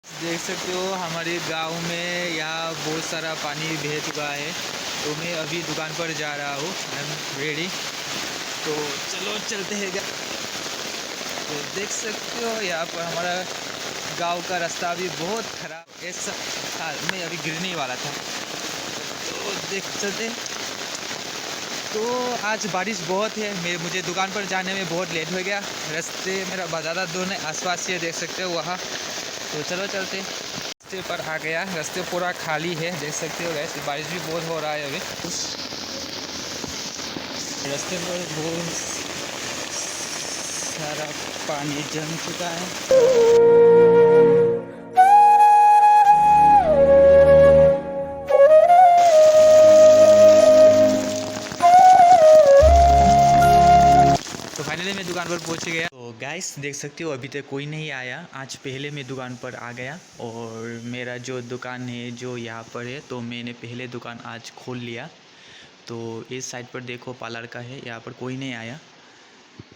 देख सकते हो हमारे गांव में यहाँ बहुत सारा पानी बह चुका है। तो मैं अभी दुकान पर जा रहा हूँ। I am ready. तो चलो चलते हैं। तो देख सकते हो यहाँ पर हमारा गांव का रास्ता भी बहुत ख़राब ऐसा था, मैं अभी गिरने वाला था। तो देख चलते। तो आज बारिश बहुत है, मुझे दुकान पर जाने में बहुत लेट हो गया। रास्ते मेरा ज़्यादा दूर नहीं, आसपास ये देख सकते हो वहाँ। तो चलो चलते। रास्ते पर आ गया, रास्ते पूरा खाली है, देख सकते हो गैस। बारिश भी बहुत हो रहा है अभी। रास्ते पर बहुत सारा पानी जम चुका है। तो फाइनली मैं दुकान पर पहुंच गया। तो गाइस देख सकते हो अभी तक कोई नहीं आया। आज पहले मैं दुकान पर आ गया और मेरा जो दुकान है जो यहाँ पर है, तो मैंने पहले दुकान आज खोल लिया। तो इस साइड पर देखो पार्लर का है, यहाँ पर कोई नहीं आया।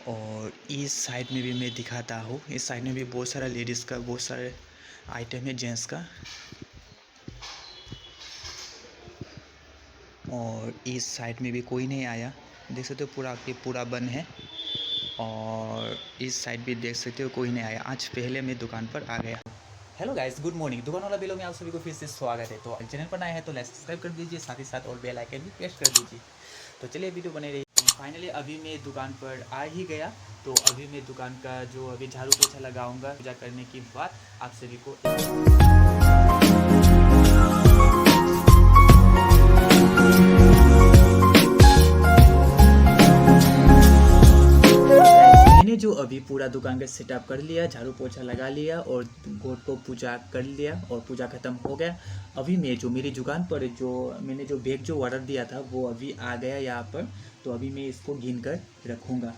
और इस साइड में भी मैं दिखाता हूँ, इस साइड में भी बहुत सारा लेडीज़ का बहुत सारे आइटम है, जेंट्स का। और इस साइड में भी कोई नहीं आया, देख सकते हो पूरा बंद है। और इस साइड भी देख सकते हो कोई नहीं आया। आज पहले मैं दुकान पर आ गया। Hello guys, good morning. दुकान वाला बिलो में आप सभी को फिर से स्वागत है। तो चैनल पर नया है तो लाइक सब्सक्राइब कर दीजिए, साथ ही साथ और बेल आइकन भी प्रेस कर दीजिए। तो चलिए वीडियो बने रही। फाइनली अभी मैं दुकान पर आ ही गया। तो अभी मैं दुकान का जो अभी झाड़ू पोछा लगाऊंगा, पूजा करने के बाद आप सभी को जो अभी पूरा दुकान का सेटअप कर लिया, झाड़ू पोछा लगा लिया और गॉड को पूजा कर लिया और पूजा ख़त्म हो गया। अभी मैं जो मेरी दुकान पर जो मैंने जो बैग जो ऑर्डर दिया था वो अभी आ गया यहाँ पर। तो अभी मैं इसको गिन कर रखूँगा।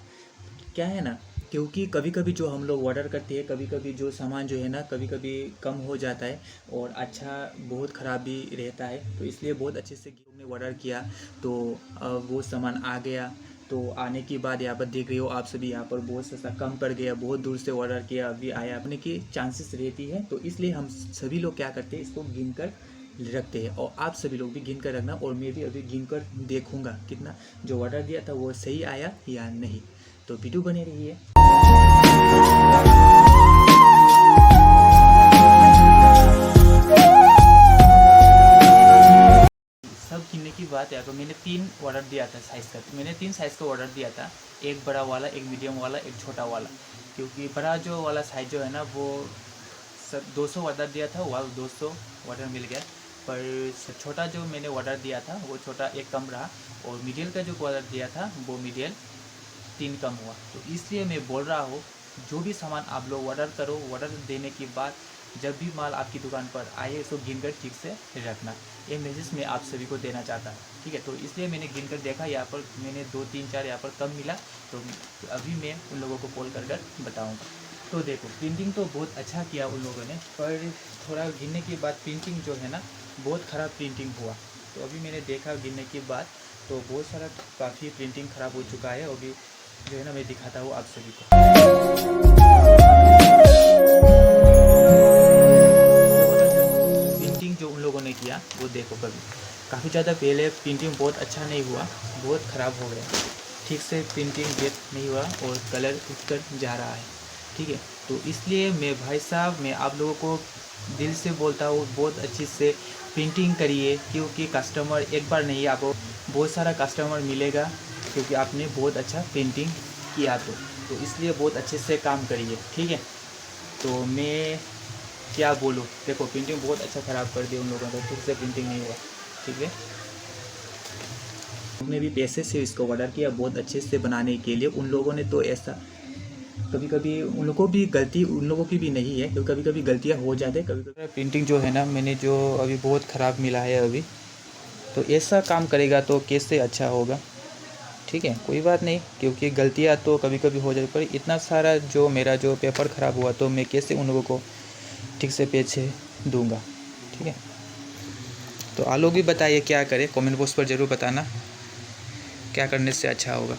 क्या है ना, क्योंकि कभी कभी जो हम लोग ऑर्डर करते हैं, कभी कभी जो सामान जो है ना कभी कभी कम हो जाता है और अच्छा बहुत ख़राब भी रहता है। तो इसलिए बहुत अच्छे से हमने ऑर्डर किया। तो वो सामान आ गया। तो आने के बाद यहाँ पर देख रहे हो आप सभी, यहाँ पर बहुत सस्ता कम कर गया। बहुत दूर से ऑर्डर किया, अभी आया अपने की चांसेस रहती है। तो इसलिए हम सभी लोग क्या करते हैं, इसको गिन कर रखते हैं। और आप सभी लोग भी गिन कर रखना। और मैं भी अभी गिन कर देखूँगा कितना जो ऑर्डर दिया था वो सही आया या नहीं। तो वीडियो बने रहिए। सब गिनने की बात है। तो मैंने 3 ऑर्डर दिया था साइज़ का। मैंने 3 साइज़ का ऑर्डर दिया था, एक बड़ा वाला, एक मीडियम वाला, एक छोटा वाला। क्योंकि बड़ा जो वाला साइज़ जो है ना वो 200 ऑर्डर दिया था, वह 200 ऑर्डर मिल गया। पर छोटा जो मैंने ऑर्डर दिया था वो छोटा एक कम रहा। और मीडियम का जो ऑर्डर दिया था वो मीडियम 3 कम हुआ। तो इसलिए मैं बोल रहा हूँ, जो भी सामान आप लोग ऑर्डर करो, ऑर्डर देने के बाद जब भी माल आपकी दुकान पर आए इसको गिनकर ठीक से रखना। ये मैसेज मैं आप सभी को देना चाहता हूँ, ठीक है। तो इसलिए मैंने गिनकर देखा, यहाँ पर मैंने 2 3 4 यहाँ पर कम मिला। तो अभी मैं उन लोगों को कॉल कर बताऊँगा। तो देखो प्रिंटिंग तो बहुत अच्छा किया उन लोगों ने, पर थोड़ा गिनने के बाद प्रिंटिंग जो है ना बहुत ख़राब प्रिंटिंग हुआ। तो अभी मैंने देखा गिनने के बाद, तो बहुत सारा काफ़ी प्रिंटिंग ख़राब हो चुका है। अभी जो है ना मैं दिखाता हूँ आप सभी को। प्रिंटिंग जो उन लोगों ने किया वो देखो, कभी काफ़ी ज़्यादा पहले प्रिंटिंग बहुत अच्छा नहीं हुआ, बहुत ख़राब हो गया। ठीक से प्रिंटिंग गेट नहीं हुआ और कलर उतर जा रहा है, ठीक है। तो इसलिए मैं भाई साहब, मैं आप लोगों को दिल से बोलता हूँ, बहुत अच्छी से प्रिंटिंग करिए। क्योंकि कस्टमर एक बार नहीं, आपको बहुत सारा कस्टमर मिलेगा क्योंकि आपने बहुत अच्छा पेंटिंग किया। तो इसलिए बहुत अच्छे से काम करिए, ठीक है। तो मैं क्या बोलूँ, देखो पेंटिंग बहुत अच्छा ख़राब कर दिया उन लोगों ने, ठीक से पेंटिंग नहीं हुआ, ठीक है। उन्होंने भी पैसे से इसको ऑर्डर किया बहुत अच्छे से बनाने के लिए। उन लोगों ने तो ऐसा कभी कभी उन लोगों को भी गलती उन लोगों की भी नहीं है, क्योंकि कभी कभी गलतियाँ हो जाते हैं। कभी कभी प्रिंटिंग जो है ना मैंने जो अभी बहुत ख़राब मिला है अभी। तो ऐसा काम करेगा तो कैसे अच्छा होगा, ठीक है। कोई बात नहीं, क्योंकि गलतियाँ तो कभी कभी हो जाती, पर इतना सारा जो मेरा जो पेपर ख़राब हुआ तो मैं कैसे उन लोगों को ठीक से पैसे दूंगा, ठीक है। तो आप लोग भी बताइए क्या करें, कमेंट बॉक्स पर ज़रूर बताना क्या करने से अच्छा होगा।